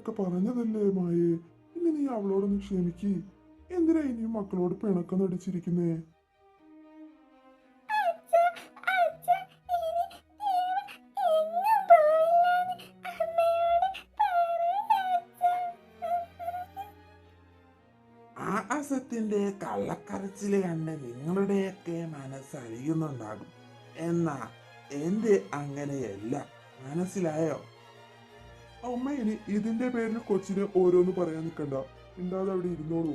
അങ്ങനെയൊക്കെ പറഞ്ഞതല്ലേ മായേ. ഇനി നീ അവളോടൊന്ന് ക്ഷമിക്ക്. എന്തിനാ ഇനിയും മക്കളോട് പിണക്കം നടിച്ചിരിക്കുന്നേ? ആകാശത്തിന്റെ കള്ളക്കരച്ചില് കണ്ട് നിങ്ങളുടെയൊക്കെ മനസ്സറിയുന്നുണ്ടാകും. എന്നാ എന്റെ അങ്ങനെയല്ല. മനസ്സിലായോ? അമ്മ ഇനി ഇതിന്റെ പേരിൽ കൊച്ചിന് ഓരോന്ന് പറയാൻ നിൽക്കണ്ട. മിണ്ടാതെ അവിടെ ഇരുന്നോളൂ.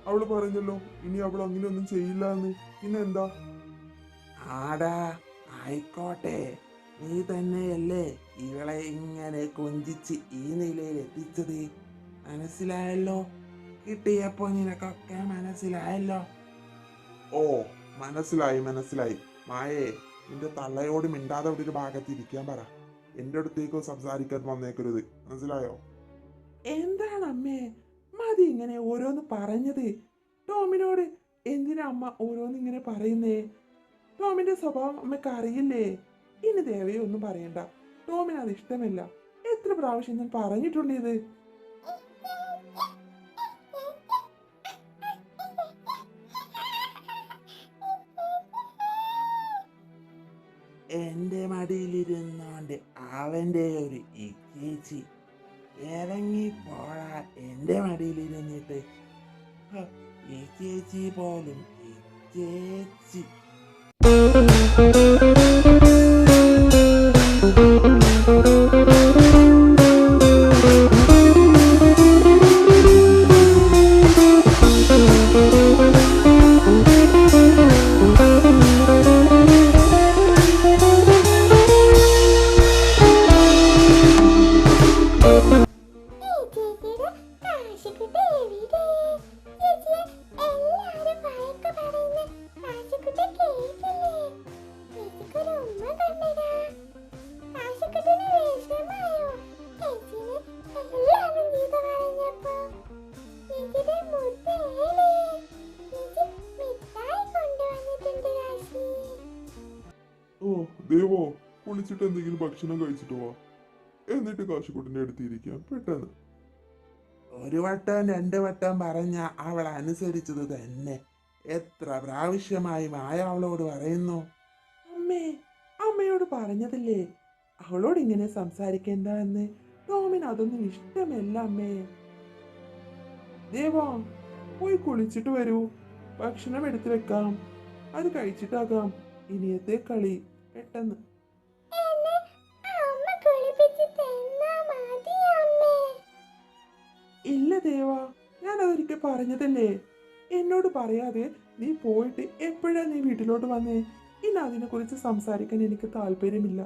അവള് പറഞ്ഞല്ലോ ഇനി അവൾ അങ്ങനെയൊന്നും ചെയ്യില്ല എന്ന്. പിന്നെന്താ? ആടാ, ആയിക്കോട്ടെ. നീ തന്നെയല്ലേ ഇവളെ ഇങ്ങനെ കൊഞ്ചിച്ച് ഈ നിലയിൽ എത്തിച്ചത്. മനസ്സിലായല്ലോ? കിട്ടിയപ്പോ നിനക്കൊക്കെ മനസ്സിലായല്ലോ. ഓ, മനസ്സിലായി. മായേ, നിന്റെ തള്ളയോട് മിണ്ടാതെ അവിടെ ഒരു ഭാഗത്ത് ഇരിക്കാൻ പറ. എന്റെ അടുത്തേക്കോ സംസാരിക്കാൻ വന്നേക്കരുത്. മനസ്സിലായോ? എന്താണ് അമ്മേ മതി ഇങ്ങനെ ഓരോന്ന് പറഞ്ഞത്? ടോമിനോട് എന്തിനാ അമ്മ ഓരോന്ന് ഇങ്ങനെ പറയുന്നേ? ടോമിന്റെ സ്വഭാവം അമ്മയ്ക്ക് അറിയില്ലേ? ഇനി ദേവയെ ഒന്നും പറയണ്ട. ടോമിന് അത് ഇഷ്ടമല്ല. എത്ര പ്രാവശ്യം ഞാൻ പറഞ്ഞിട്ടുണ്ട് ഇത്. എന്റെ മടിയിലിരുന്നോണ്ട് അവന്റെ ഒരു ഇച്ചേച്ചി ഇറങ്ങി പോടാ എന്റെ മടിയിലിരുന്നിട്ട്. ഈ ചേച്ചി പോലും ഇച്ചേച്ചി. ഓ ദേവോ, കുളിച്ചിട്ട് എന്തെങ്കിലും ഭക്ഷണം കഴിച്ചിട്ട് പോവാ. എന്നിട്ട് കാശിക്കുട്ടിന്റെ അടുത്തിരിക്കാം പെട്ടെന്ന്. ഒരു വട്ടം 2 വട്ടം പറഞ്ഞ അവൾ അനുസരിച്ചത് തന്നെ. എത്ര പ്രാവശ്യമായി മായ അവളോട് പറയുന്നു. അമ്മയോട് പറഞ്ഞതല്ലേ അവളോട് ഇങ്ങനെ സംസാരിക്കേണ്ട എന്ന്. ടോമിന് അതൊന്നും ഇഷ്ടമല്ല അമ്മേ. ദേവാ, പോയി കുളിച്ചിട്ട് വരൂ. ഭക്ഷണം എടുത്തു വെക്കാം. അത് കഴിച്ചിട്ടാകാം ഇനിയത്തെ കളി. പെട്ടെന്ന്. ഇല്ല ദേവാ, ഞാൻ അതൊരിക്കൽ പറഞ്ഞതല്ലേ. എന്നോട് പറയാതെ നീ പോയിട്ട് എപ്പോഴാ നീ വീട്ടിലോട്ട് വന്നേ? ഇനി അതിനെ കുറിച്ച് സംസാരിക്കാൻ എനിക്ക് താല്പര്യമില്ല.